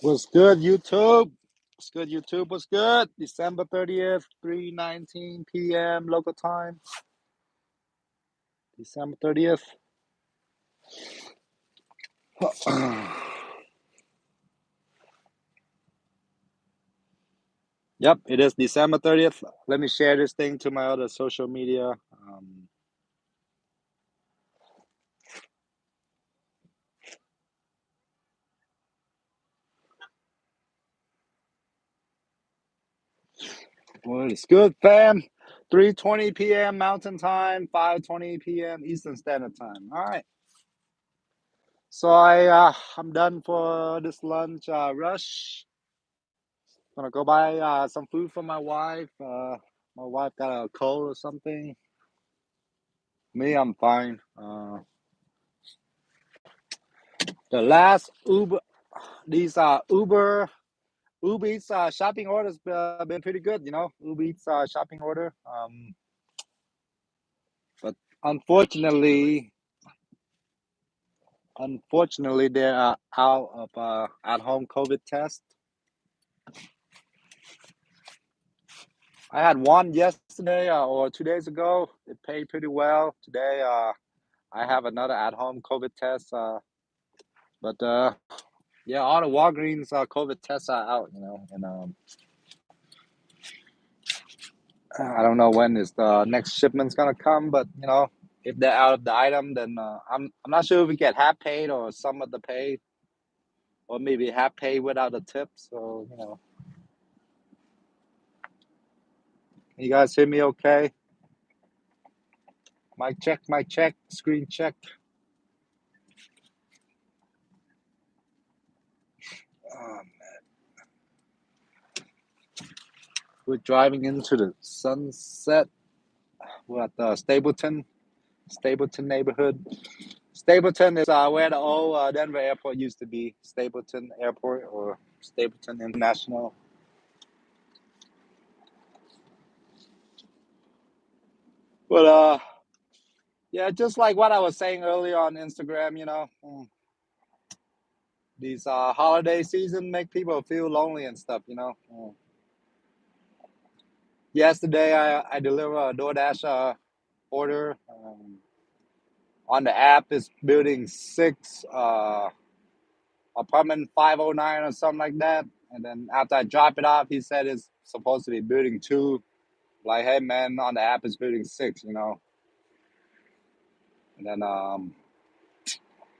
What's good, YouTube? What's good, YouTube? What's good? December 30th, 3:19 p.m. local time. December 30th. Yep, it is December 30th. Let me share this thing to my other social media. Well, it's good, fam. 3:20 p.m. Mountain Time, 5:20 p.m. Eastern Standard Time. All right. So I'm done for this lunch rush. Gonna go buy some food for my wife. My wife got a cold or something. Me, I'm fine. The last Uber, these Uber Eats shopping orders been pretty good. Uber Eats shopping order. But unfortunately, they are out of at-home COVID test. I had one yesterday or 2 days ago. It paid pretty well. Today, I have another at-home COVID test. But yeah, all the Walgreens COVID tests are out. And I don't know when is the next shipment's gonna come, but if they're out of the item, then I'm not sure if we get half paid or some of the pay, or maybe half paid without a tip. So you guys hear me okay? Mic check, screen check. Um, we're driving into the sunset. We're at Stapleton neighborhood. Stapleton is where the old Denver airport used to be. Stapleton Airport or Stapleton International. But yeah, just like what I was saying earlier on Instagram, these holiday season make people feel lonely and stuff. Yesterday I delivered a DoorDash order on the app. It's building 6, apartment 509 or something like that. And then after I drop it off, he said it's supposed to be building 2. Like, hey man, on the app it's building 6. And then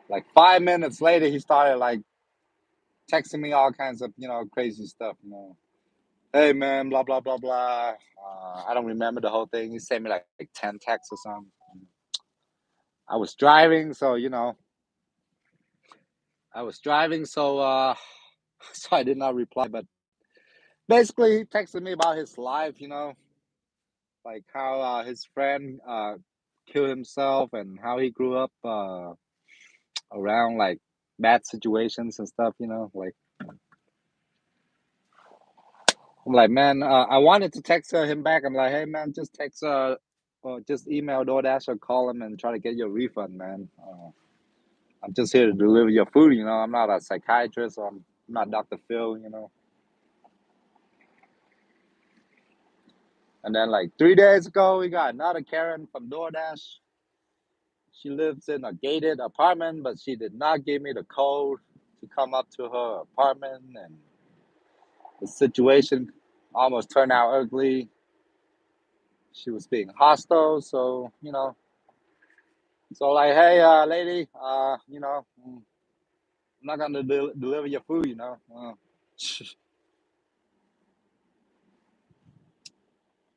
like 5 minutes later, he started like texting me all kinds of crazy stuff. Hey man, blah blah blah blah. I don't remember the whole thing. He sent me like 10 texts or something. I was driving, so so I did not reply. But basically, he texted me about his life. Like how his friend killed himself and how he grew up around like bad situations and stuff. Like I'm like, man, I wanted to text him back. I'm like, hey man, just text or just email DoorDash or call him and try to get your refund, man. I'm just here to deliver your food. I'm not a psychiatrist or I'm not Dr. Phil. And then like 3 days ago, we got another Karen from DoorDash. She lives in a gated apartment, but she did not give me the code to come up to her apartment, and the situation almost turned out ugly. She was being hostile, so like, hey, lady, I'm not gonna deliver your food.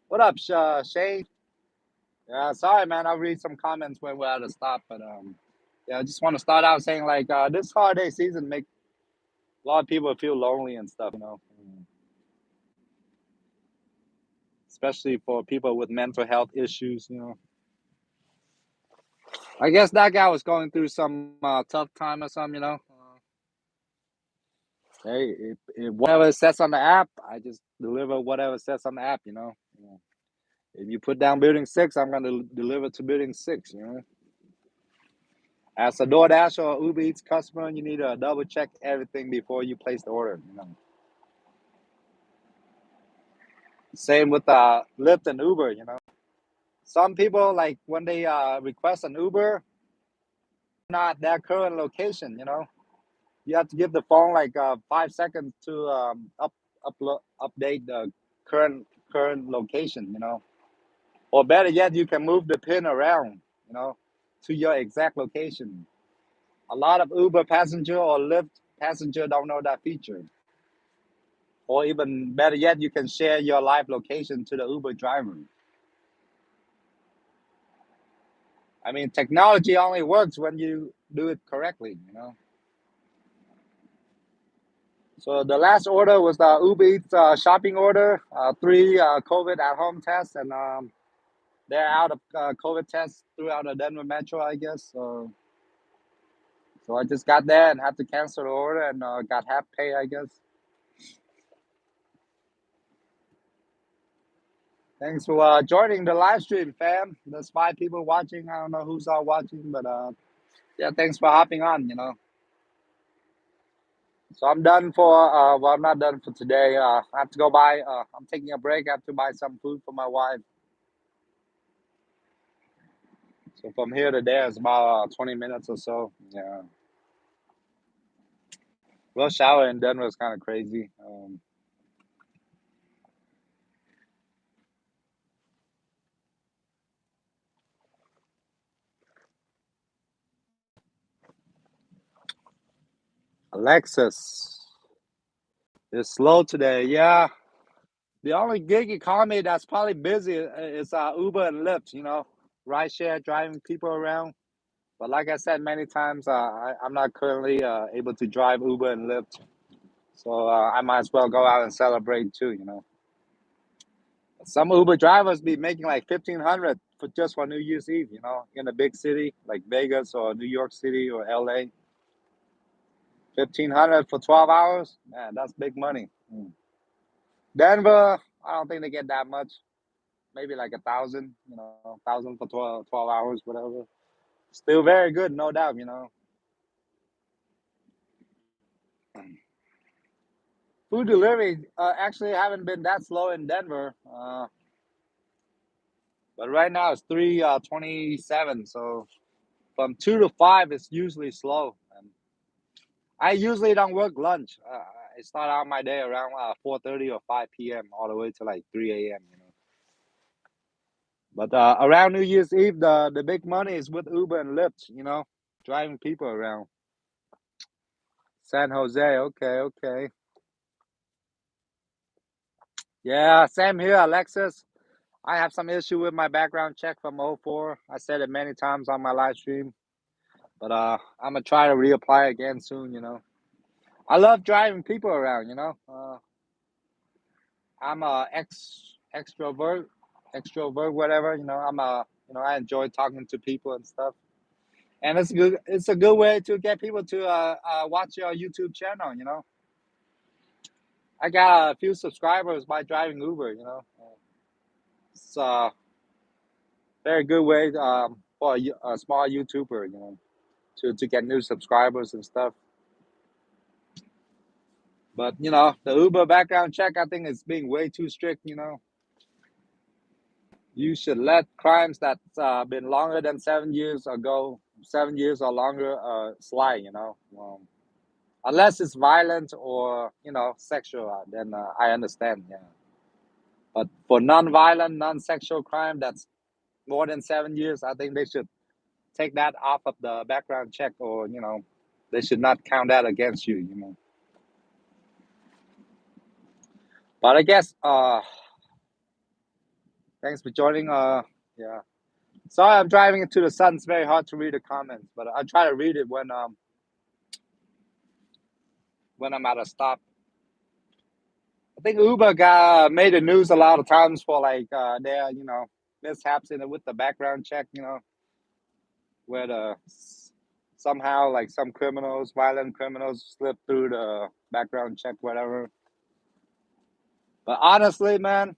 What up, Shay? Yeah, sorry, man. I'll read some comments when we're at a stop, but yeah, I just want to start out saying like this holiday season make a lot of people feel lonely and stuff. Especially for people with mental health issues. I guess that guy was going through some tough time or something. Hey, if whatever it says on the app, I just deliver whatever it says on the app. If you put down building 6, I'm gonna deliver to building 6. As a DoorDash or Uber Eats customer, you need to double check everything before you place the order. Same with Lyft and Uber. Some people like when they request an Uber, not their current location. You have to give the phone like 5 seconds to update the current location. Or better yet, you can move the pin around. You know, to your exact location. A lot of Uber passenger or Lyft passenger don't know that feature. Or even better yet, you can share your live location to the Uber driver. I mean, technology only works when you do it correctly. So the last order was the Uber Eats shopping order, three COVID at home tests, and they're out of COVID tests throughout the Denver metro, I guess. So I just got there and had to cancel the order and got half pay, I guess. Thanks for joining the live stream, fam. There's 5 people watching. I don't know who's all watching, but yeah, thanks for hopping on. So I'm done well, I'm not done for today. I have to go buy, I'm taking a break. I have to buy some food for my wife. So from here to there is about 20 minutes or so. Yeah. Rush hour in Denver is kind of crazy. Alexis is slow today. Yeah. The only gig economy that's probably busy is Uber and Lyft, rideshare driving people around. But like I said many times, I'm not currently able to drive Uber and Lyft. So I might as well go out and celebrate too. Some Uber drivers be making like 1,500 for just for New Year's Eve, in a big city like Vegas or New York City or LA. 1,500 for 12 hours? Man, that's big money. Denver, I don't think they get that much. Maybe like 1,000 for 12 hours, whatever. Still very good, no doubt. Food delivery actually haven't been that slow in Denver, but right now it's 3:27. So from 2 to 5, it's usually slow. And I usually don't work lunch. I start out my day around 4:30 or 5 p.m. all the way to like 3 a.m. But around New Year's Eve, the big money is with Uber and Lyft, driving people around. San Jose, okay, okay. Yeah, same here, Alexis. I have some issue with my background check from '04. I said it many times on my live stream, but I'm gonna try to reapply again soon. I love driving people around. I'm a extrovert, whatever. I enjoy talking to people and stuff, and it's good. It's a good way to get people to watch your YouTube channel. I got a few subscribers by driving Uber. It's a very good way for a small YouTuber. To get new subscribers and stuff. But the Uber background check, I think is being way too strict. You should let crimes that's been longer than 7 years ago, 7 years or longer, slide. Unless it's violent or sexual, then I understand. Yeah, but for non-violent, non-sexual crime that's more than 7 years, I think they should take that off of the background check, or they should not count that against you. But I guess thanks for joining. Yeah. Sorry, I'm driving into the sun. It's very hard to read the comments, but I try to read it when I'm at a stop. I think Uber got made the news a lot of times for like their mishaps in it with the background check. Where somehow like some criminals, violent criminals, slip through the background check, whatever. But honestly, man,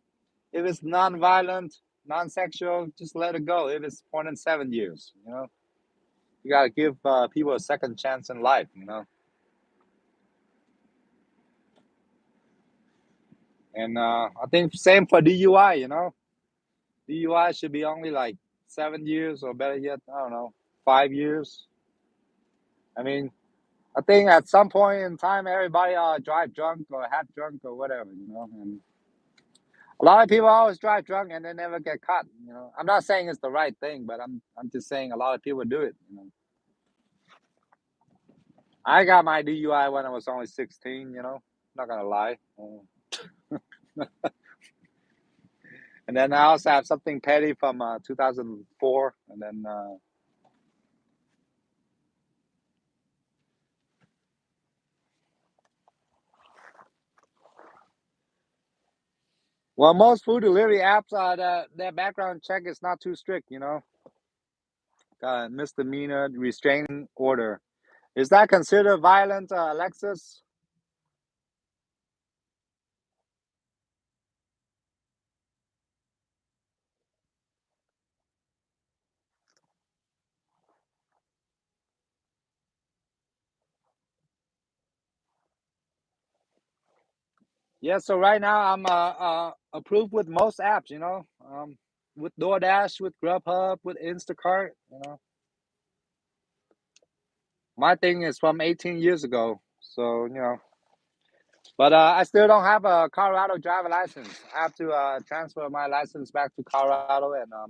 if it's non-violent, non-sexual, just let it go. If it's more than 7 years. You gotta give people a second chance in life, you know. And I think same for DUI, you know. DUI should be only like 7 years or better yet, I don't know, 5 years. I mean, I think at some point in time, everybody drive drunk or half drunk or whatever, you know. And a lot of people always drive drunk and they never get caught. You know, I'm not saying it's the right thing, but I'm just saying a lot of people do it. You know, I got my DUI when I was only 16. You know, not gonna lie. And then I also have something petty from 2004, and then well, most food delivery apps their background check is not too strict. You know, misdemeanor restraining order. Is that considered violent, Alexis? Yeah, so right now I'm approved with most apps, you know, with DoorDash, with Grubhub, with Instacart. You know, my thing is from 18 years ago, so you know, but I still don't have a Colorado driver license. I have to transfer my license back to Colorado, and I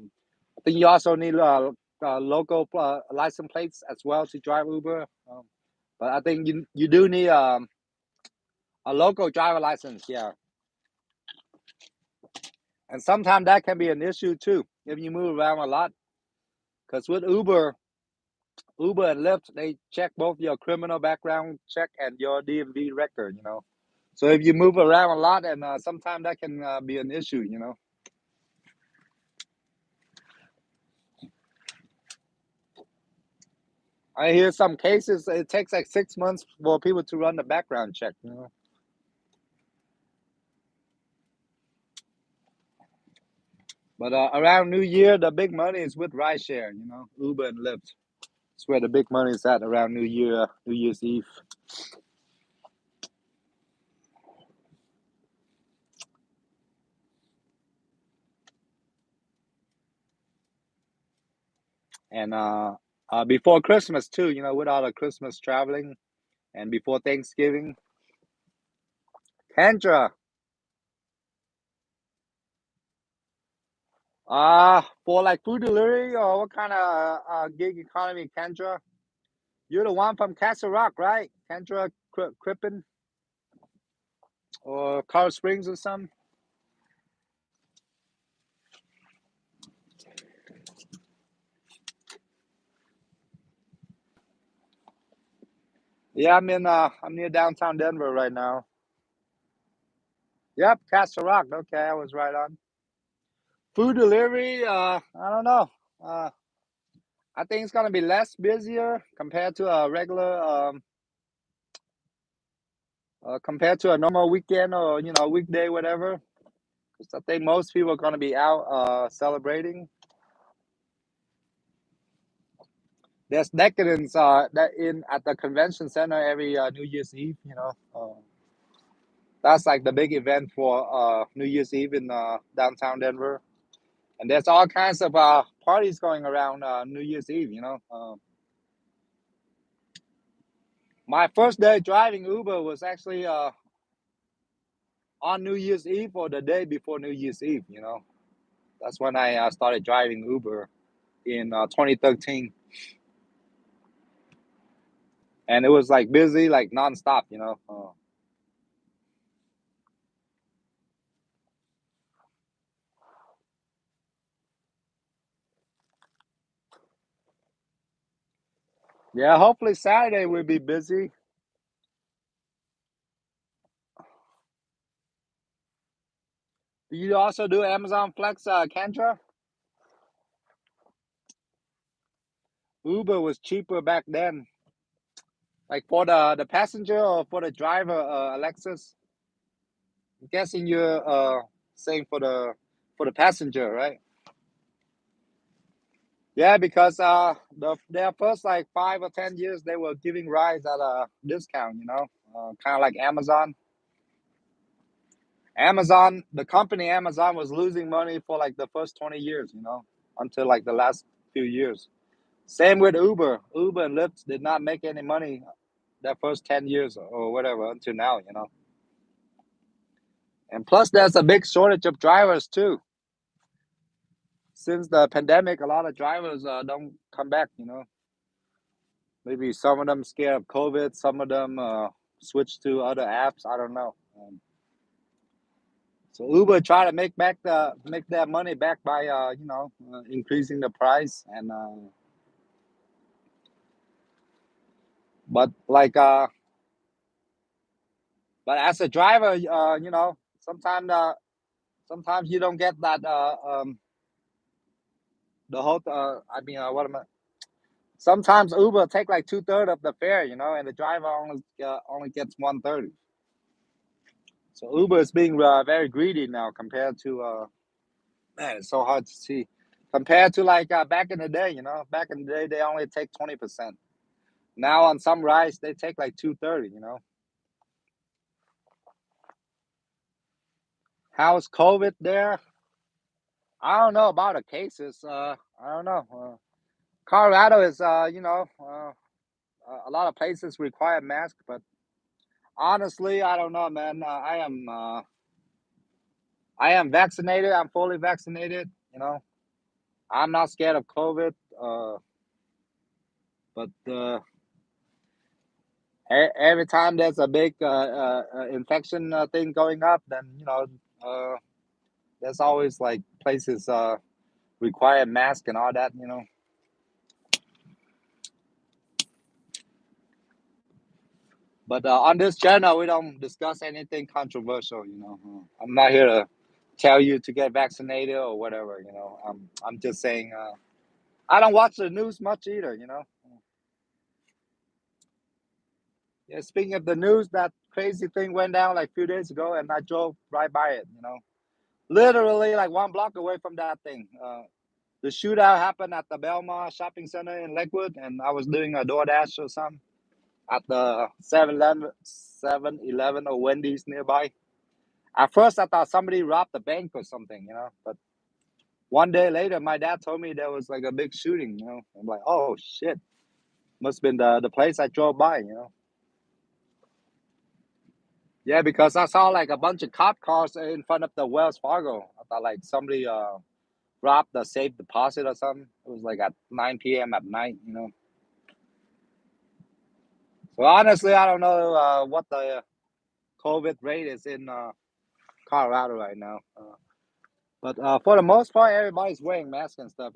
think you also need local license plates as well to drive Uber. But I think you do need a local driver license, yeah. And sometimes that can be an issue too if you move around a lot. Because with Uber and Lyft, they check both your criminal background check and your DMV record, you know. So if you move around a lot, and sometimes that can be an issue, you know. I hear some cases it takes like 6 months for people to run the background check, you know. But around New Year, the big money is with rideshare, you know, Uber and Lyft. It's where the big money is at around New Year, New Year's Eve. And before Christmas too, you know, with all the Christmas traveling and before Thanksgiving. Kendra, for like food delivery or what kind of gig economy, Kendra? You're the one from Castle Rock, right? Kendra Crippen or Colorado Springs or something? Yeah, I'm near downtown Denver right now. Yep, Castle Rock. Okay, I was right on. Food delivery, I don't know. Uh, I think it's gonna be less busier compared to a regular, compared to a normal weekend or you know weekday, whatever. 'Cause I think most people are gonna be out celebrating. There's decadence that in at the convention center every New Year's Eve. You know, that's like the big event for New Year's Eve in downtown Denver, and there's all kinds of parties going around New Year's Eve. You know, my first day driving Uber was actually on New Year's Eve or the day before New Year's Eve. You know, that's when I started driving Uber in 2013, and it was like busy, like nonstop. You know. Yeah, hopefully Saturday will be busy. Do you also do Amazon Flex, Kendra? Uber was cheaper back then. Like for the passenger or for the driver, Alexis? I'm guessing you're saying for the passenger, right? Yeah, because their first like 5 or 10 years they were giving rides at a discount, kind of like Amazon. Amazon, the company Amazon was losing money for like the first 20 years, until like the last few years. Same with Uber. Uber and Lyft did not make any money their first 10 years or whatever until now. And plus, there's a big shortage of drivers too. Since the pandemic, a lot of drivers don't come back. Maybe some of them scared of COVID, some of them switch to other apps. I don't know. So Uber try to make that money back by increasing the price but like but as a driver, sometimes you don't get that the whole I mean what am I sometimes Uber take like 2/3 of the fare, and the driver only gets 1/3. So Uber is being very greedy now compared to man, it's so hard to see. Compared to like back in the day, back in the day they only take 20%. Now on some rides they take like 2/3. How's COVID there? I don't know about the cases. I don't know. Colorado is, a lot of places require masks, but honestly, I don't know, man. I am vaccinated. I'm fully vaccinated. I'm not scared of COVID. But every time there's a big infection thing going up, then uh, there's always like places require mask and all that. But on this channel, we don't discuss anything controversial. I'm not here to tell you to get vaccinated or whatever. I'm just saying. I don't watch the news much either. Yeah, speaking of the news, that crazy thing went down like a few days ago, and I drove right by it. Literally like 1 block away from that thing. The shootout happened at the Belmont Shopping Center in Lakewood, and I was doing a DoorDash or something at the 7-Eleven or Wendy's nearby. At first, I thought somebody robbed the bank or something. But one day later, my dad told me there was like a big shooting. I'm like, oh shit, must have been the place I drove by. Yeah, because I saw like a bunch of cop cars in front of the Wells Fargo. I thought like somebody robbed the safe deposit or something. It was like at 9 p.m. at night. So honestly, I don't know what the COVID rate is in Colorado right now. But for the most part, everybody's wearing masks and stuff.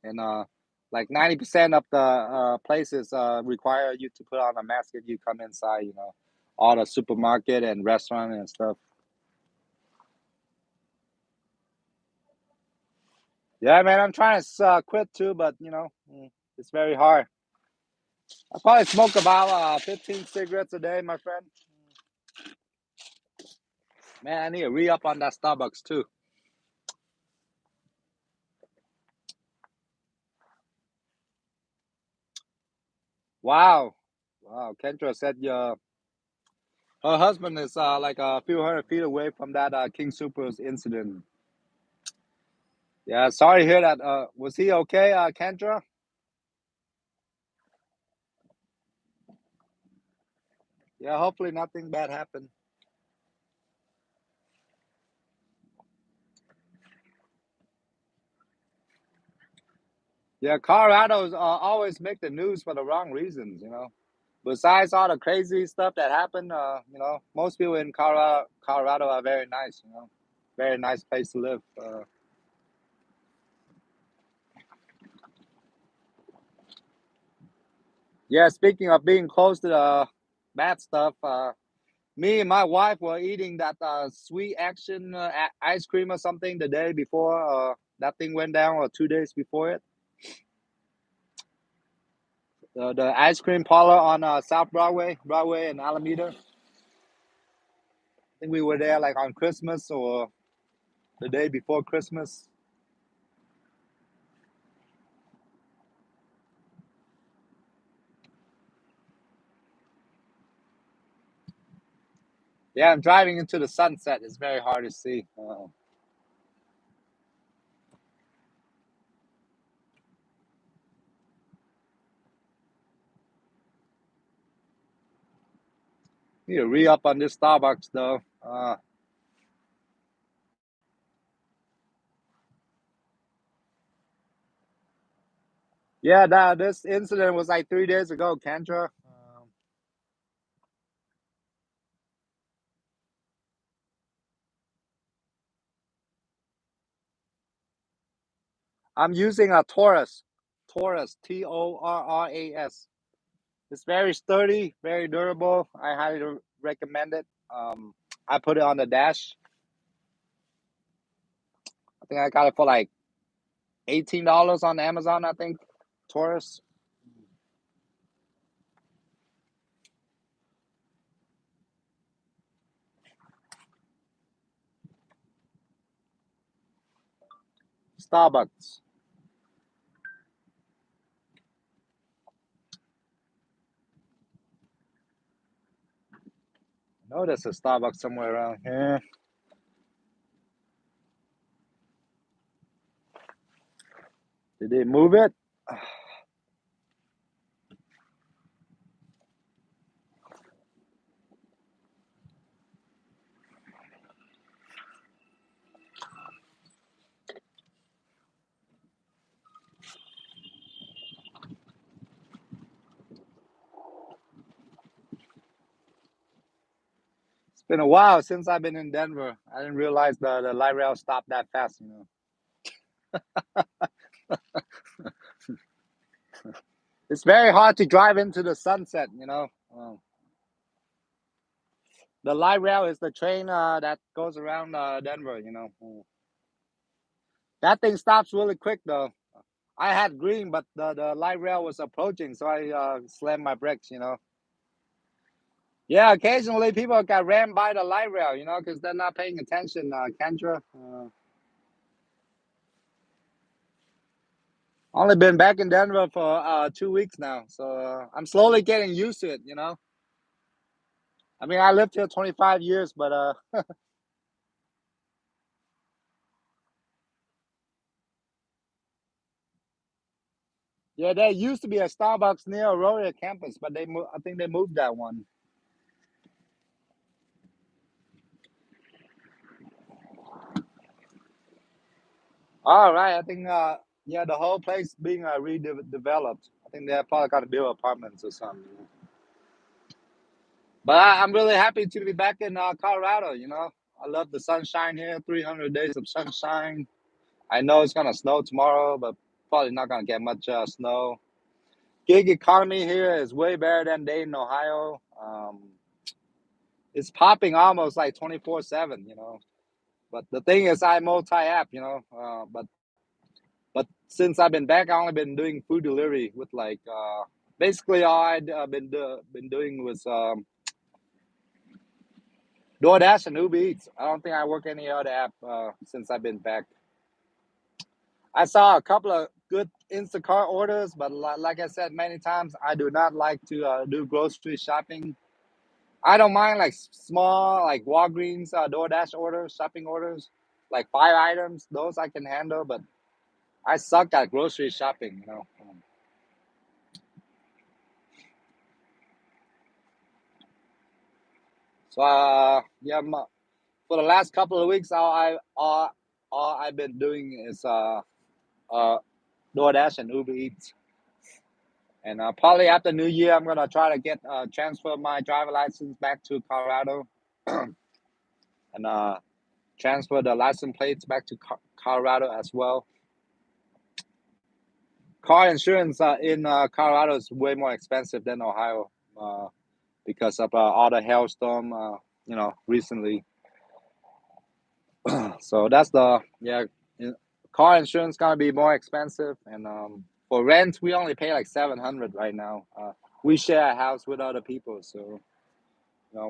And like 90% of the places require you to put on a mask if you come inside. All the supermarket and restaurant and stuff. Yeah, man, I'm trying to quit too, but it's very hard. I probably smoke about 15 cigarettes a day, my friend. Man, I need to re up on that Starbucks too. Wow, wow. Kendra said her husband is like a few hundred feet away from that King Super's incident. Yeah, sorry to hear that. Was he okay, Kendra? Yeah, hopefully nothing bad happened. Yeah, Colorado's always make the news for the wrong reasons. Besides all the crazy stuff that happened, most people in Colorado are very nice. Very nice place to live. Yeah, speaking of being close to the bad stuff, me and my wife were eating that sweet action ice cream or something the day before that thing went down, or 2 days before it. The ice cream parlor on South Broadway and Alameda. I think we were there like on Christmas or the day before Christmas. Yeah, I'm driving into the sunset. It's very hard to see. Need to re up on this Starbucks though. Yeah, this incident was like 3 days ago, Kendra. I'm using a Taurus, Torras. It's very sturdy, very durable. I highly recommend it. I put it on the dash. I think I got it for like $18 on Amazon. I think Taurus, Starbucks. I know there's a Starbucks somewhere around here. Did they move it? It's been a while since I've been in Denver. I didn't realize the light rail stopped that fast. It's very hard to drive into the sunset. The light rail is the train that goes around Denver. That thing stops really quick though. I had green, but the light rail was approaching, so I slammed my brakes. Yeah, occasionally people got rammed by the light rail, because they're not paying attention, Kendra. Only been back in Denver for 2 weeks now, so I'm slowly getting used to it. I mean, I lived here 25 years, but yeah, there used to be a Starbucks near Aurora campus, but I think they moved that one. All right, I think yeah, the whole place being redeveloped. I think they're probably got to build apartments or something. But I'm really happy to be back in Colorado. I love the sunshine here, 300 days of sunshine. I know it's gonna snow tomorrow, but probably not gonna get much snow. Gig economy here is way better than Dayton, Ohio. It's popping almost like 24/7. But the thing is, I multi-app. But since I've been back, I only been doing food delivery with like basically all I've been doing was DoorDash and Uber Eats. I don't think I work any other app since I've been back. I saw a couple of good Instacart orders, but like I said many times, I do not like to do grocery shopping. I don't mind like small, like Walgreens DoorDash orders, shopping orders, like 5 items. Those I can handle, but I suck at grocery shopping. So yeah, for the last couple of weeks, all I've been doing is uh DoorDash and Uber Eats. And probably after New Year, I'm gonna try to get transfer my driver license back to Colorado, and transfer the license plates back to Colorado as well. Car insurance in Colorado is way more expensive than Ohio uh, because of all the hailstorm, recently. So that's the yeah. Car insurance gonna be more expensive, and for rent we only pay like 700 right now. We share a house with other people, so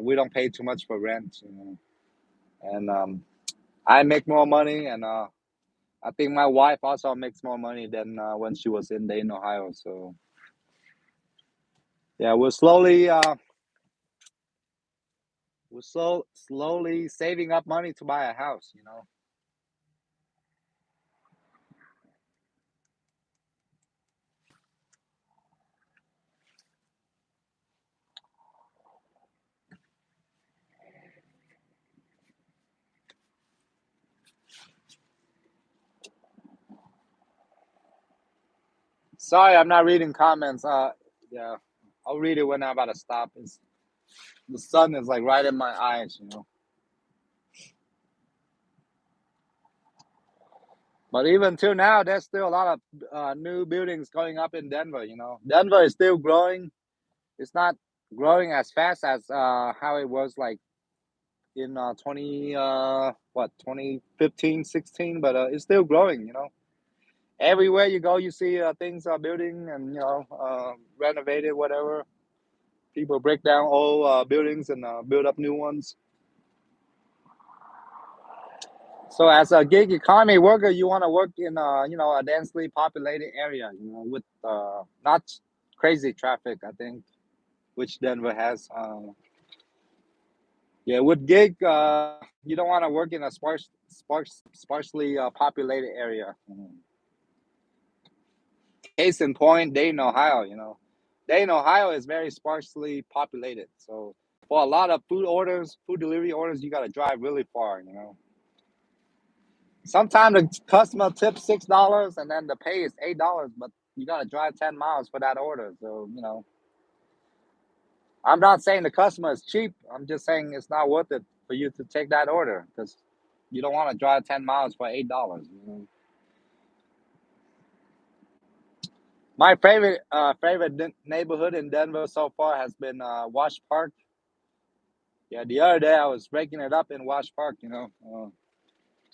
we don't pay too much for rent. And I make more money, and I think my wife also makes more money than when she was in Dayton, Ohio. So yeah, we're slowly we're slowly saving up money to buy a house, you know. Sorry, I'm not reading comments. Yeah, I'll read it when I'm about to stop. The sun is like right in my eyes, you know. But even till now, there's still a lot of new buildings going up in Denver. You know, Denver is still growing. It's not growing as fast as how it was like in 2015, 16, but it's still growing. You know, everywhere you go, you see things are building and renovated, whatever. People break down old buildings and build up new ones. So as a gig economy worker, you want to work in a densely populated area, you know, with not crazy traffic, I think, which Denver has. Yeah, with gig, you don't want to work in a sparsely populated area. Case in point, Dayton, Ohio. You know, Dayton, Ohio is very sparsely populated. So for a lot of food delivery orders, you got to drive really far. You know, sometimes the customer tips $6 and then the pay is $8, but you got to drive 10 miles for that order. So I'm not saying the customer is cheap. I'm just saying it's not worth it for you to take that order because you don't want to drive 10 miles for $8. You know? My favorite neighborhood in Denver so far has been Wash Park. Yeah, the other day I was breaking it up in Wash Park.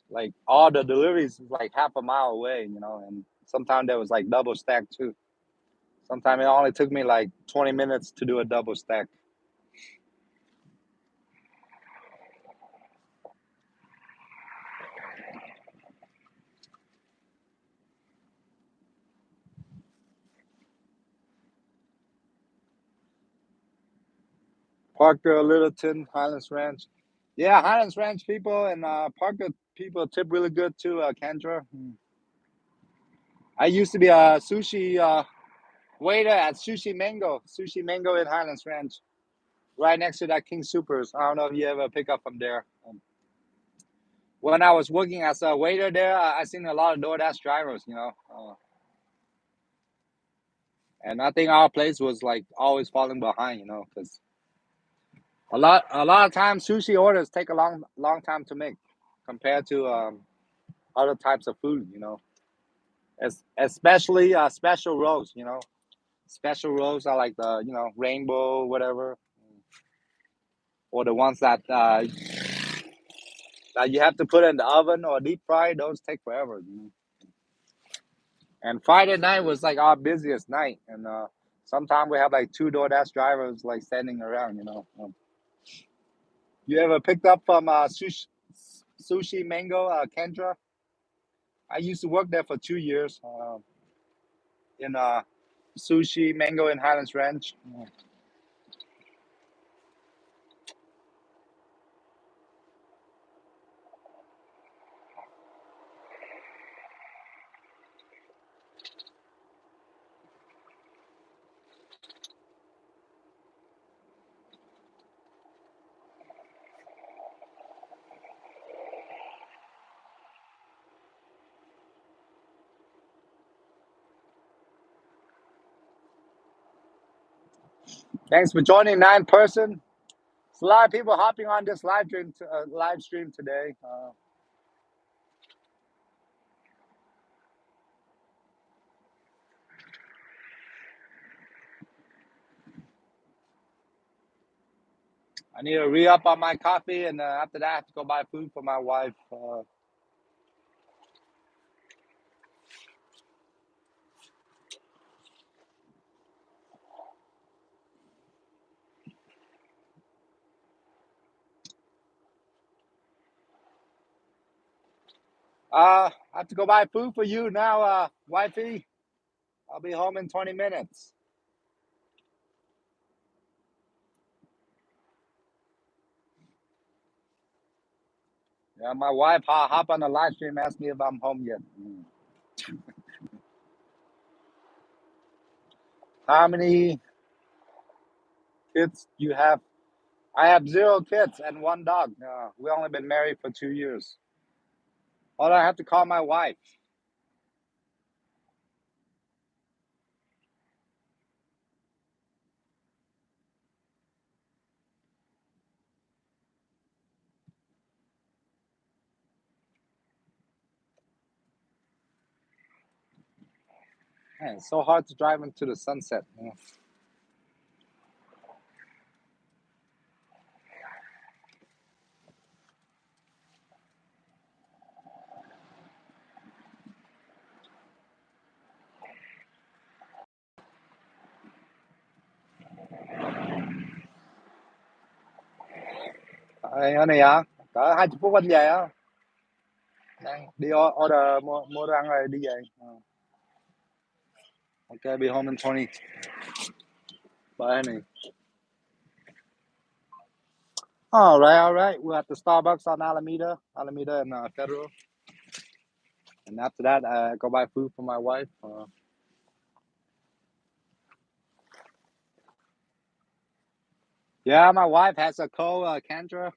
Like all the deliveries is like half a mile away. And sometimes there was like double stack too. Sometimes it only took me like 20 minutes to do a double stack. Parker, Littleton, Highlands Ranch. Yeah, Highlands Ranch people and Parker people tip really good too, Kendra. I used to be a sushi waiter at Sushi Mango in Highlands Ranch, right next to that King Supers. I don't know if you ever pick up from there. When I was working as a waiter there, I seen a lot of DoorDash drivers. And I think our place was like always falling behind, because a lot of times sushi orders take a long time to make compared to other types of food. Especially special rolls. Special rolls are like the rainbow whatever, or the ones that you have to put in the oven or deep fry. Those take forever. And Friday night was like our busiest night, and sometimes we have like two DoorDash drivers like standing around. You ever picked up from Sushi Mango, Kendra? I used to work there for 2 years in Sushi Mango in Highlands Ranch. Thanks for joining 9 person. It's a lot of people hopping on this live stream today. I need to re up on my coffee, and after that, I have to go buy food for my wife. I have to go buy food for you now, wifey. I'll be home in 20 minutes. Yeah, my wife hop on the live stream, asked me if I'm home yet. How many kids you have? I have 0 kids and 1 dog. We only been married for 2 years. Oh, I have to call my wife. Man, it's so hard to drive into the sunset. Ê, anh này à? Cỡ 20 phút anh về á. Đang đi order mua đồ ăn rồi đi về. Okay, be home in 20. Bye, honey. All right. We're at the Starbucks on Alameda and Federal. And after that, I go buy food for my wife. Yeah, my wife has a cold, Kendra.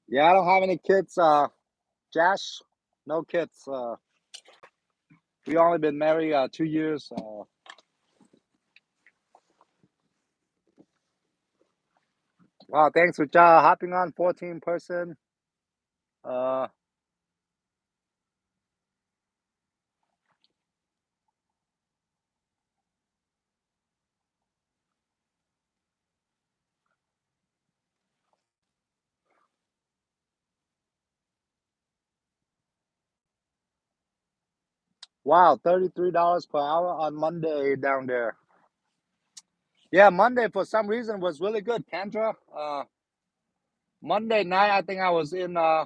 Yeah, I don't have any kids. Josh, no kids. We only been married 2 years. Wow, thanks for hopping on 14 person. Uh, wow, $33 per hour on Monday down there. Yeah, Monday for some reason was really good, Kendra. Monday night, I think I was in. I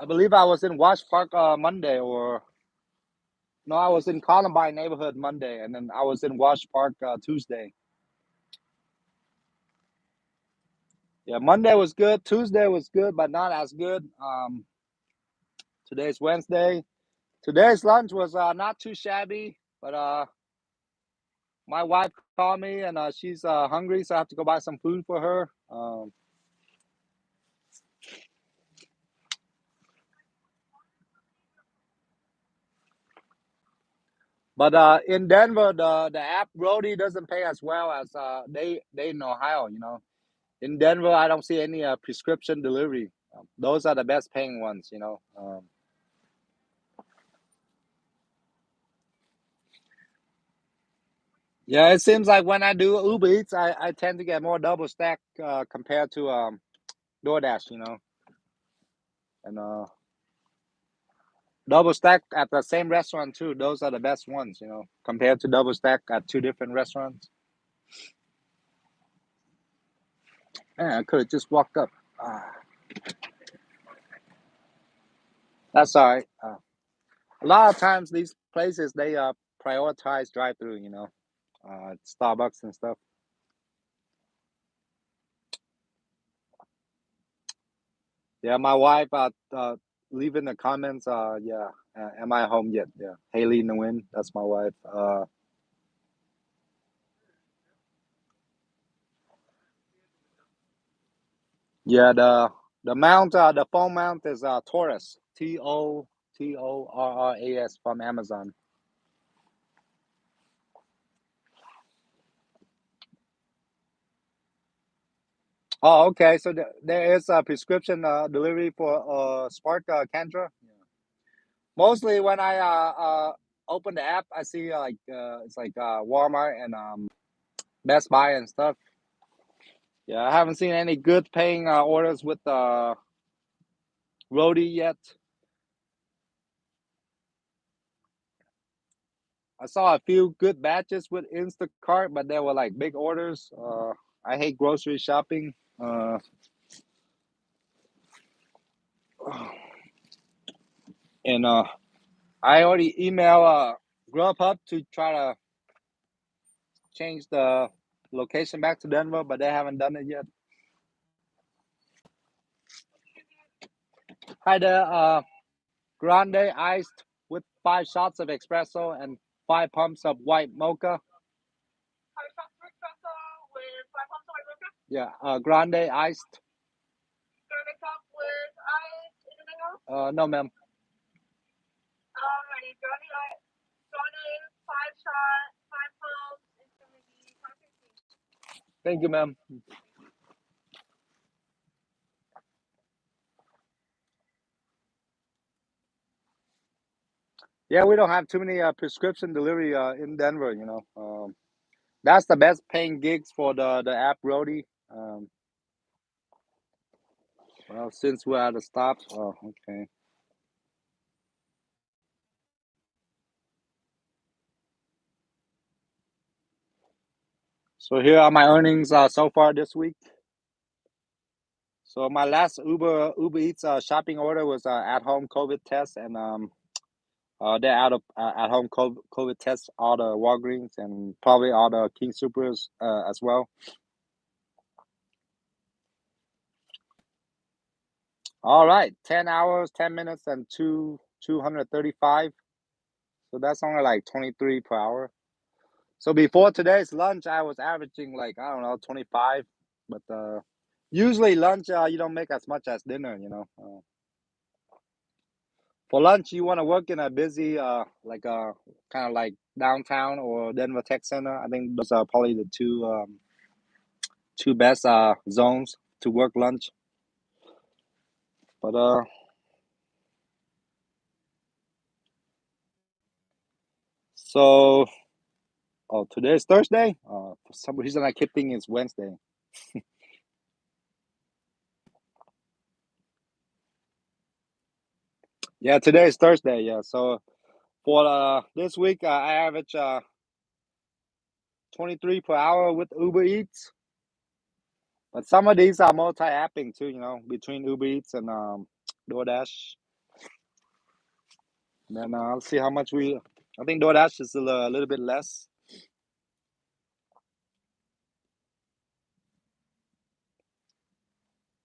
believe I was in Wash Park Monday, or no, I was in Columbine neighborhood Monday, and then I was in Wash Park Tuesday. Yeah, Monday was good. Tuesday was good, but not as good. Today's Wednesday. Today's lunch was not too shabby, but my wife called me and she's hungry, so I have to go buy some food for her. But in Denver, the app Roadie doesn't pay as well as they in Ohio. In Denver, I don't see any prescription delivery. Those are the best paying ones. Yeah, it seems like when I do Uber Eats, I tend to get more double stack compared to DoorDash. And double stack at the same restaurant too. Those are the best ones. Compared to double stack at two different restaurants. Man, I could have just walked up. Ah, that's all right. A lot of times these places they prioritize drive through. Starbucks and stuff. Yeah, my wife leave in the comments. Yeah, am I home yet? Yeah, Haley in the wind. That's my wife. Yeah, the phone mount is Taurus. Torras from Amazon. Oh, okay. So there is a prescription delivery for Spark Kendra. Mostly when I open the app, I see it's like Walmart and Best Buy and stuff. Yeah, I haven't seen any good paying orders with Roadie yet. I saw a few good batches with Instacart, but they were like big orders. I hate grocery shopping. And I already email Grubhub to try to change the location back to Denver, but they haven't done it yet. Hi there. Grande iced with 5 shots of espresso and 5 pumps of white mocha. Yeah, grande iced. No, ma'am. Thank you, ma'am. Yeah, we don't have too many prescription delivery in Denver. That's the best paying gigs for the app roadie. Well, since we're at the stop, oh, okay. So here are my earnings so far this week. So my last Uber Eats shopping order was at home COVID test, and they're out of at home COVID tests all the Walgreens and probably all the King Supers as well. All right, 10 hours, 10 minutes, and 235. So that's only like 23 per hour. So before today's lunch, I was averaging like I don't know 25, but usually lunch you don't make as much as dinner. For lunch, you want to work in a busy like kind of like downtown or Denver Tech Center. I think those are probably the two best zones to work lunch. But so oh, today's Thursday. For some reason, I keep thinking it's Wednesday. Yeah, today is Thursday. Yeah, so for this week, I average 23 per hour with Uber Eats. But some of these are multi-apping too. Between Uber Eats and DoorDash. And then I'll see how much we. I think DoorDash is a little bit less.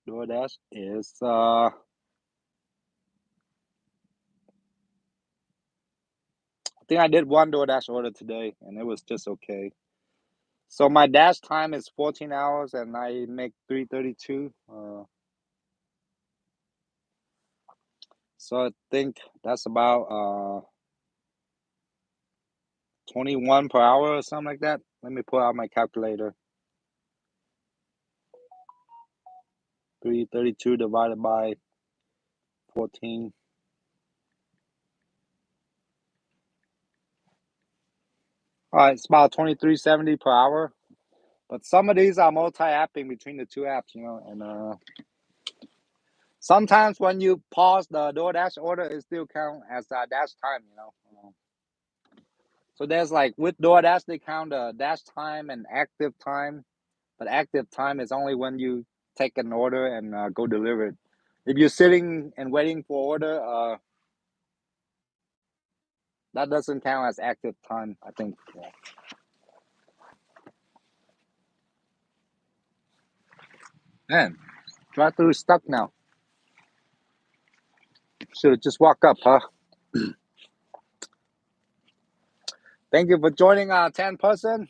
DoorDash is I think I did one DoorDash order today and it was just okay. So my dash time is 14 hours and I make 332. So I think that's about 21 per hour or something like that. Let me pull out my calculator. 332 divided by 14. All right, it's about 23.70 per hour. But some of these are multi-apping between the two apps. And sometimes when you pause the DoorDash order, it still count as dash time. So there's like with DoorDash, they count dash time and active time, but active time is only when you take an order and go deliver it. If you're sitting and waiting for order, that doesn't count as active time, I think. Yeah. Man, drive-through is stuck now. Should have just walk up, huh? Thank you for joining 10 person.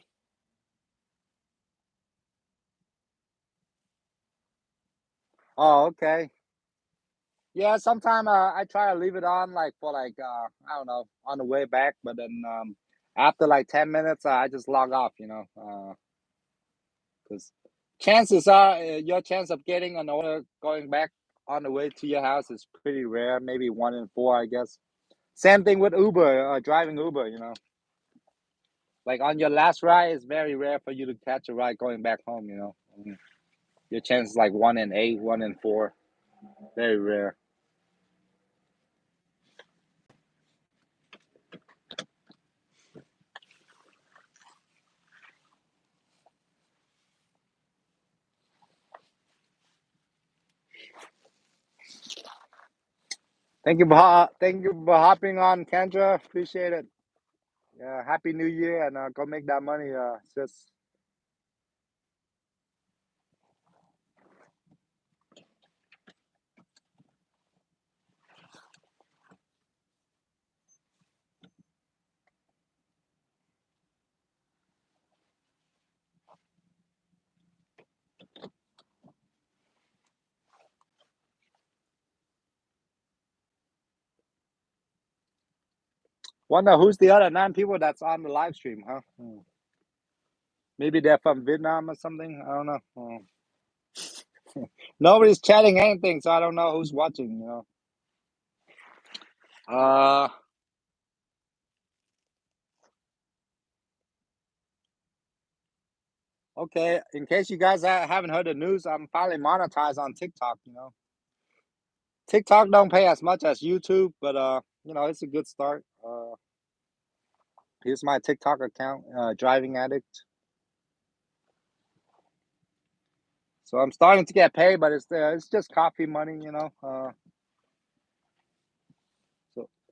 Oh, okay. Yeah, sometimes I try to leave it on like for like I don't know on the way back, but then after like 10 minutes I just log off. Because chances are your chance of getting an order going back on the way to your house is pretty rare, maybe 1 in 4, I guess. Same thing with Uber, driving Uber. Like on your last ride, it's very rare for you to catch a ride going back home. Your chance is like 1 in 8, 1 in 4, very rare. Thank you for hopping on, Kendra. Appreciate it. Yeah, happy New Year and go make that money, sis. Wonder who's the other 9 people that's on the live stream, huh? Maybe they're from Vietnam or something. I don't know. Nobody's chatting anything, so I don't know who's watching. Uh, okay. In case you guys haven't heard the news, I'm finally monetized on TikTok. TikTok don't pay as much as YouTube, but it's a good start. Here's my TikTok account, driving addict. So I'm starting to get paid, but it's just coffee money. So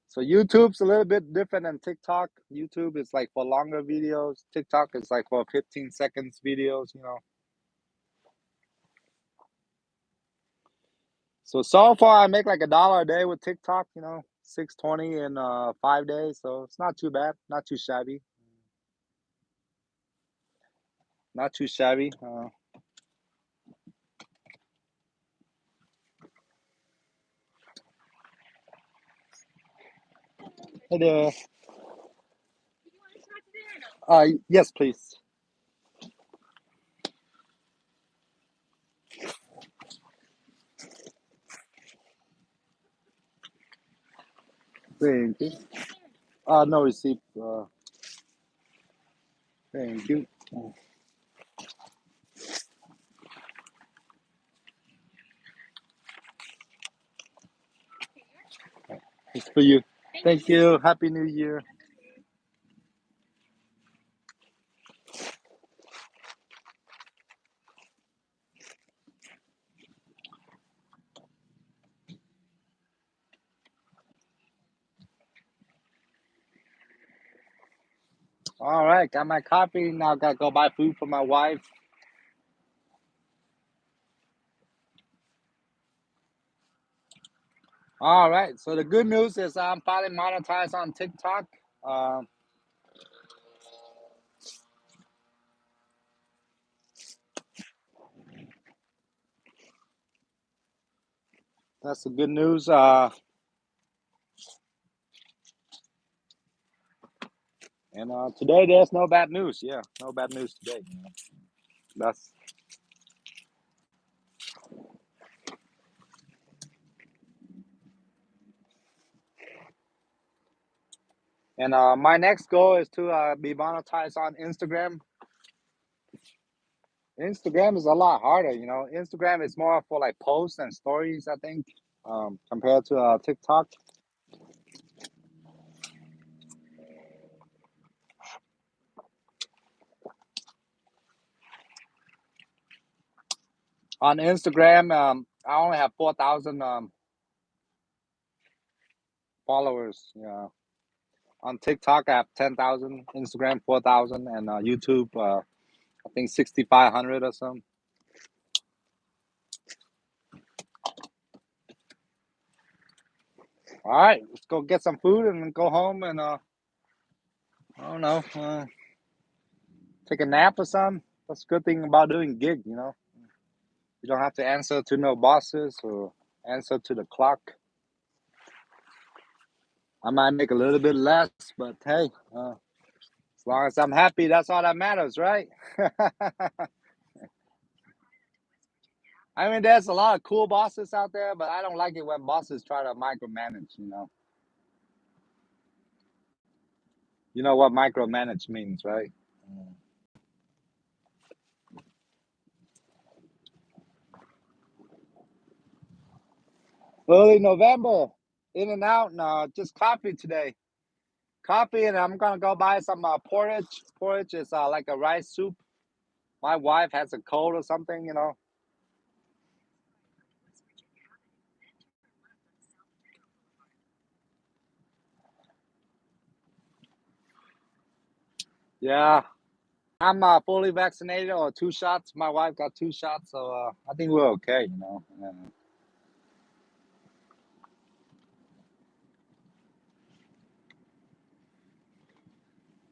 so YouTube's a little bit different than TikTok. YouTube is like for longer videos. TikTok is like for 15 seconds videos. So far I make like $1 a day with TikTok, 620 in 5 days. So it's not too bad, not too shabby. Not too shabby. Hey there. Yes, please. Thank you. No receipt. Thank you. It's for you. Thank you. Happy New Year. All right, got my coffee. Now gotta go buy food for my wife. All right. So the good news is I'm finally monetized on TikTok. Um, that's the good news. And today there's no bad news. Yeah, no bad news today. That's and my next goal is to be monetized on Instagram. Instagram is a lot harder. Instagram is more for like posts and stories, I think, compared to TikTok. On Instagram, I only have 4,000 followers. Yeah. On TikTok, I have 10,000. Instagram, 4,000, and YouTube, I think 6,500 or something. All right, let's go get some food and then go home and I don't know, take a nap or something. That's a good thing about doing gig. You don't have to answer to no bosses or answer to the clock. I might make a little bit less, but hey, as long as I'm happy, that's all that matters, right? I mean, there's a lot of cool bosses out there, but I don't like it when bosses try to micromanage. You know what micromanage means, right? Early November, in and out. No, just coffee today. Coffee, and I'm gonna go buy some porridge. Porridge is like a rice soup. My wife has a cold or something. Yeah, I'm fully vaccinated or 2 shots. My wife got 2 shots, so I think we're okay.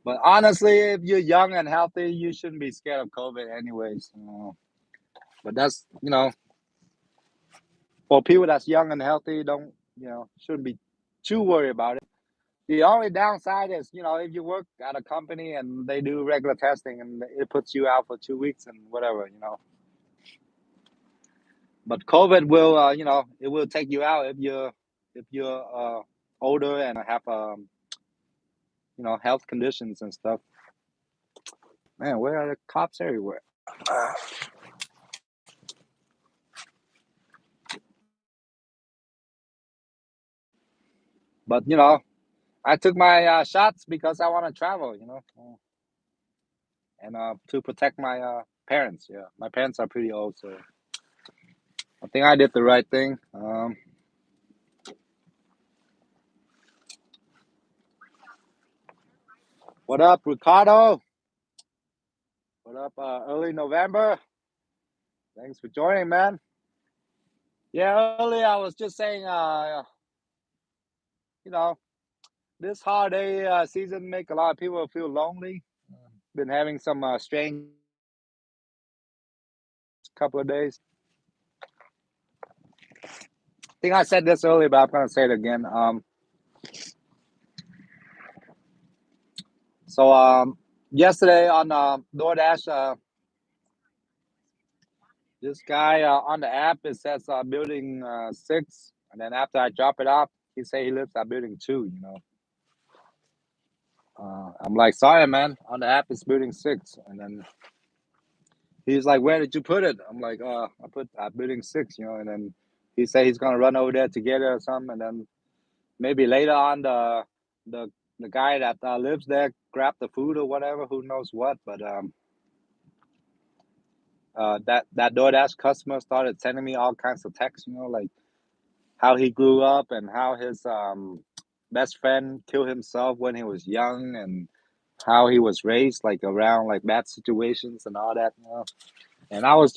But honestly, if you're young and healthy, you shouldn't be scared of COVID, anyways. But that's for people that's young and healthy, don't shouldn't be too worried about it. The only downside is, if you work at a company and they do regular testing and it puts you out for 2 weeks and whatever. But COVID will, it will take you out if you're older and have health conditions and stuff. Man, where are the cops everywhere? But I took my shots because I want to travel. And to protect my parents. Yeah, my parents are pretty old, so I think I did the right thing. What up, Ricardo? What up, early November? Thanks for joining, man. Yeah, earlier I was just saying, you know, this holiday season make a lot of people feel lonely. Been having some strange couple of days. I think I said this earlier, but I'm gonna say it again. So yesterday on DoorDash, this guy on the app it says building 6, and then after I drop it off, he say he lives at building 2. I'm like, sorry, man. On the app, it's building 6, and then he's like, where did you put it? I'm like, I put at building 6, and then he say he's gonna run over there to get it or something, and then maybe later on the the guy that lives there grab the food or whatever. Who knows what? But that DoorDash customer started sending me all kinds of texts, like how he grew up and how his best friend killed himself when he was young and how he was raised like around like bad situations and all that. And I was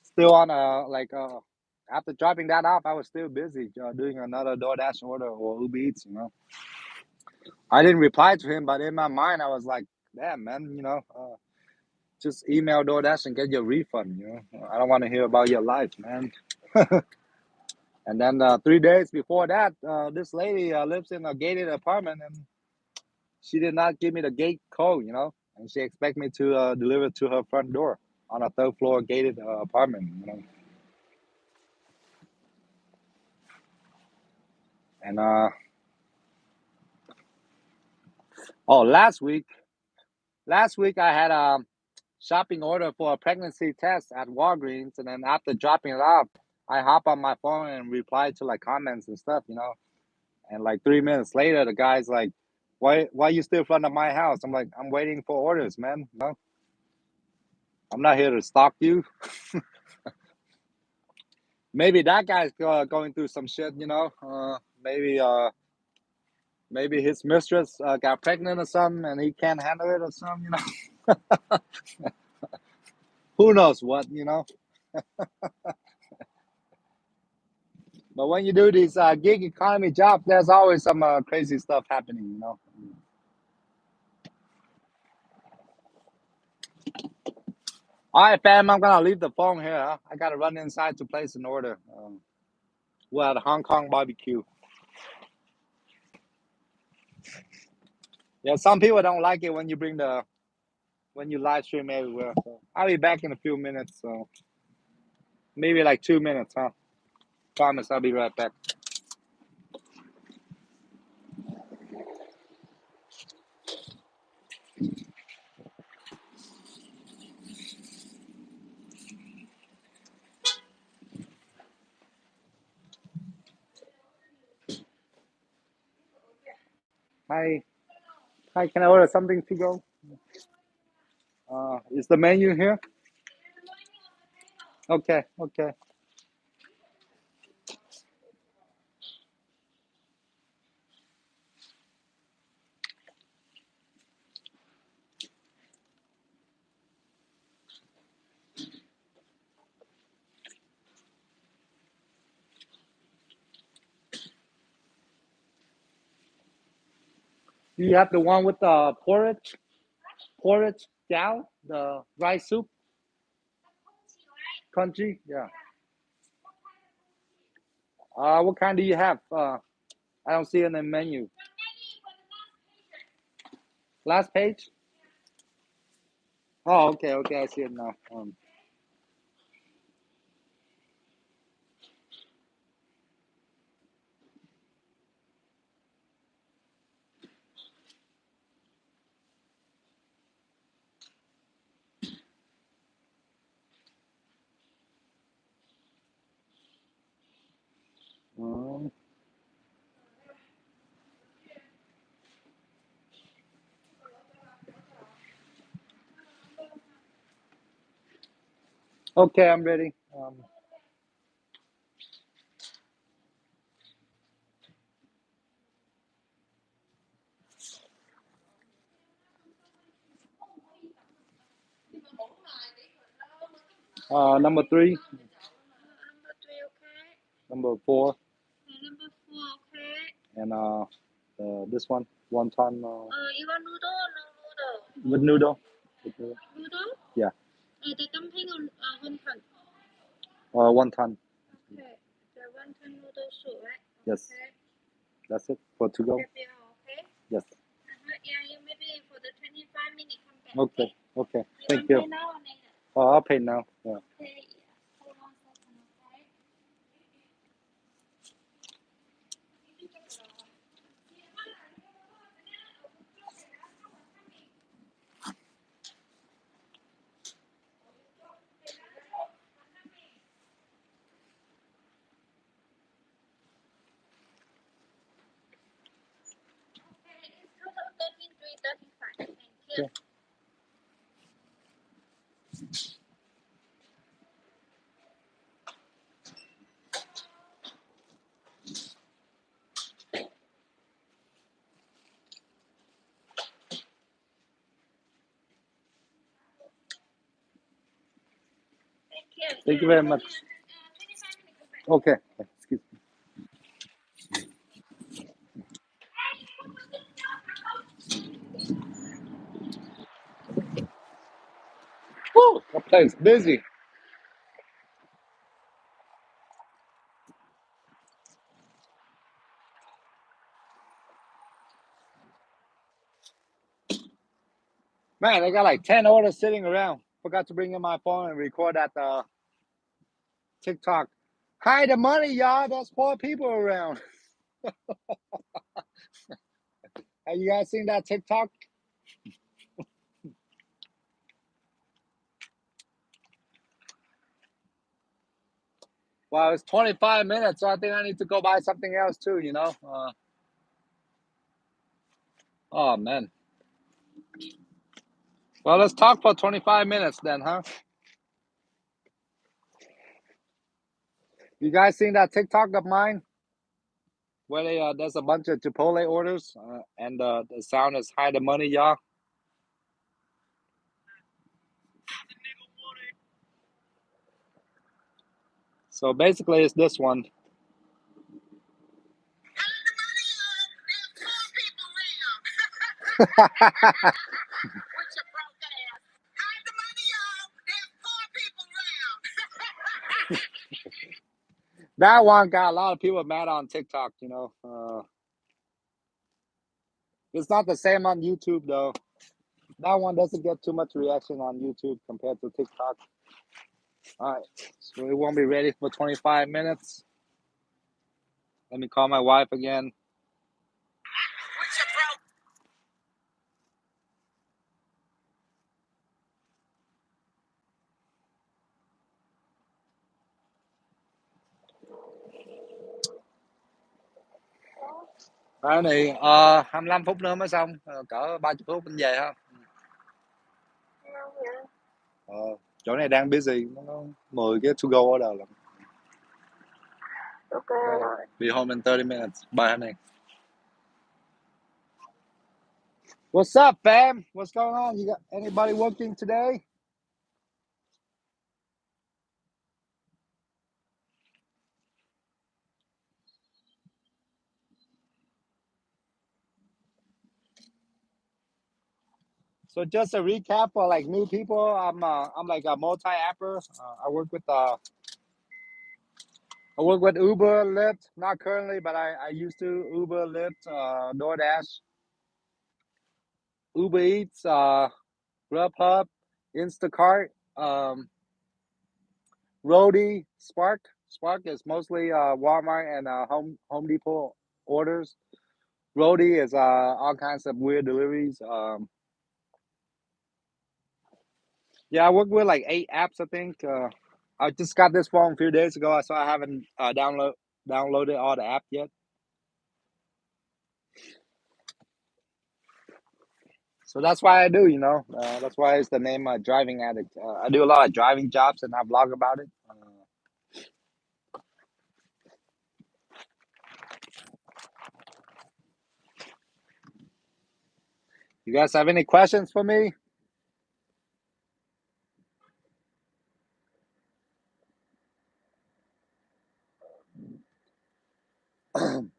still on after dropping that off, I was still busy doing another DoorDash order or Uber Eats. I didn't reply to him, but in my mind I was like, damn, man, just email DoorDash and get your refund. I don't want to hear about your life, man. And then 3 days before that, this lady lives in a gated apartment, and she did not give me the gate code. And she expect me to deliver to her front door on a third floor gated apartment. And oh, last week I had a shopping order for a pregnancy test at Walgreens, and then after dropping it off, I hop on my phone and reply to like comments and stuff. And like 3 minutes later, the guy's like, "Why you still in front of my house?" I'm like, "I'm waiting for orders, man. I'm not here to stalk you." Maybe that guy's going through some shit. Maybe his mistress got pregnant or something, and he can't handle it or something. Who knows what. But when you do these gig economy jobs, there's always some crazy stuff happening. All right, fam, I'm gonna leave the phone here. Huh? I gotta run inside to place an order. We're at Hong Kong barbecue. Yeah, some people don't like it when you live stream everywhere. So I'll be back in a few minutes. So maybe like 2 minutes, huh? Promise, I'll be right back. Hi, hi. Can I order something to go? Is the menu here? Okay, okay. Do you have the one with the porridge gal, the rice soup, congee? Yeah. What kind do you have? I don't see it in the menu. Last page. Oh, okay, okay, I see it now. Um, okay, I'm ready. Number 3, number 4, and this one, wonton. You want noodle or no noodle? With noodle. With noodle. Noodle? Yeah. The dumpling on wonton. Wonton. Okay. The wonton noodle soup, right? Yes. Okay. That's it for to go. Okay. Yes. Yeah, you maybe for the 25 minutes come back. Okay. Okay. You Thank want to you. pay now or later? I'll pay now. Yeah. Okay. Hold on a second, okay? It's total 13,335. Thank you. Okay. Thank you. Thank you very much. 25 minutes come back. Okay. Excuse me. Woo! That place busy. Man, I got like 10 orders sitting around. Forgot to bring in my phone and record that TikTok. Hide the money, y'all. There's 4 people around. Have you guys seen that TikTok? Well, it's 25 minutes, so I think I need to go buy something else too, you know? Oh, man. Well, let's talk for 25 minutes then, huh? You guys seen that TikTok of mine? Where there's a bunch of Chipotle orders, and the sound is hide the money, y'all. So basically, it's this one. That one got a lot of people mad on TikTok, you know. It's not the same on YouTube, though. That one doesn't get too much reaction on YouTube compared to TikTok. All right, so we won't be ready for 25 minutes. Let me call my wife again. Đó này 25 phút nữa mới xong, cỡ 30 phút mình về ha. Ờ, chỗ này đang busy, nó 10 cái to go order lận. Okay. Be home in 30 minutes. Bye, honey. What's up, fam? What's going on? You got anybody working today? So just a recap for like new people. I'm like a multi-apper. I work with Uber, Lyft. Not currently, but I used to Uber, Lyft, DoorDash. Uber Eats, Grubhub, Instacart, Roadie, Spark. Spark is mostly Walmart and Home Depot orders. Roadie is all kinds of weird deliveries. Yeah, I work with like 8 apps, I think. I just got this phone a few days ago, so I haven't downloaded all the apps yet. So that's why I do, you know. That's why it's the name Driving Addict. I do a lot of driving jobs and I vlog about it. You guys have any questions for me? Um,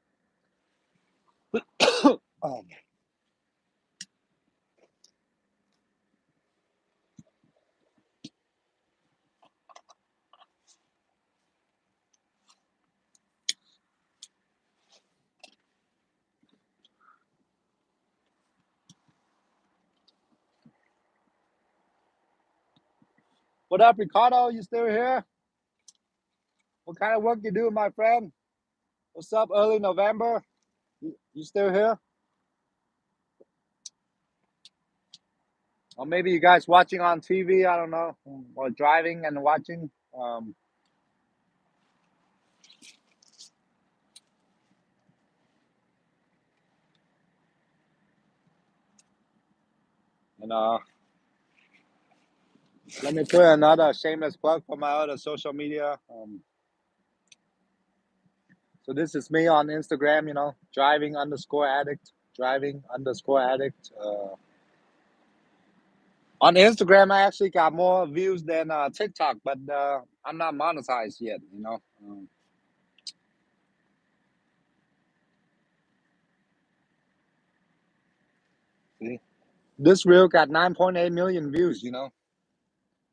what up, Ricardo? You still here? What kind of work you do, my friend? What's up, early November? You still here? Or maybe you guys watching on TV, I don't know, or driving and watching. Um, and let me put another shameless plug for my other social media. So this is me on Instagram, you know, driving underscore addict. On Instagram, I actually got more views than TikTok, but I'm not monetized yet, you know. See? This reel got 9.8 million views, you know.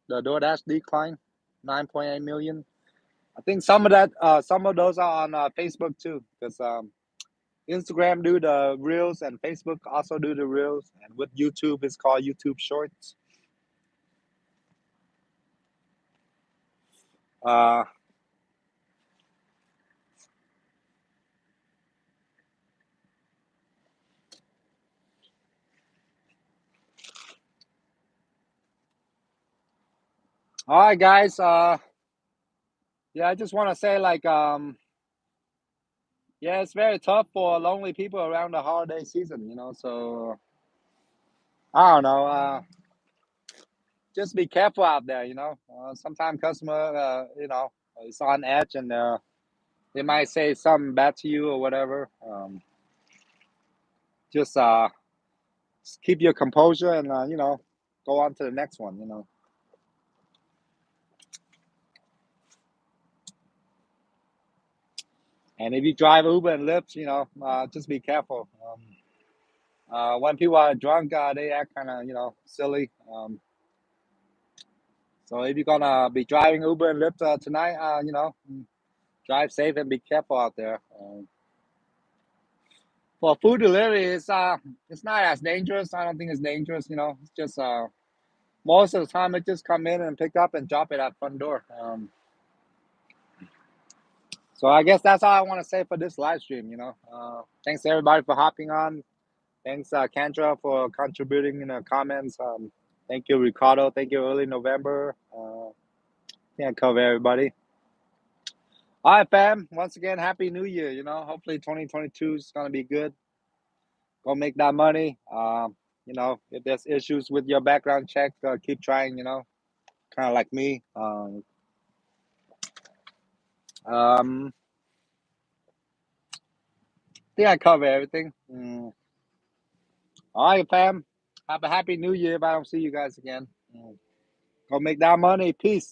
The DoorDash decline, 9.8 million. I think some of those are on Facebook too, because Instagram do the reels and Facebook also do the reels, and with YouTube, it's called YouTube Shorts. Uh, all right, guys. Yeah, I just want to say like yeah, it's very tough for lonely people around the holiday season, you know. So I don't know. Just be careful out there, you know. Sometimes customer, you know, is on edge and they might say something bad to you or whatever. Just keep your composure and you know, go on to the next one, you know. And if you drive Uber and Lyft, you know, just be careful. When people are drunk, they act kind of, you know, silly. So if you're gonna be driving Uber and Lyft tonight, you know, drive safe and be careful out there. For food delivery, it's not as dangerous. I don't think it's dangerous. You know, it's just most of the time it just come in and pick up and drop it at front door. So I guess that's all I want to say for this live stream. You know, thanks everybody for hopping on. Thanks Kendra for contributing in the comments. Thank you Ricardo. Thank you early November. Can't cover everybody. All right, fam. Once again, happy New Year. You know, hopefully 2022 is gonna be good. Go make that money. You know, if there's issues with your background check, keep trying. You know, kind of like me. I think I cover everything. All right, fam. Have a happy New Year. If I don't see you guys again, go make that money. Peace.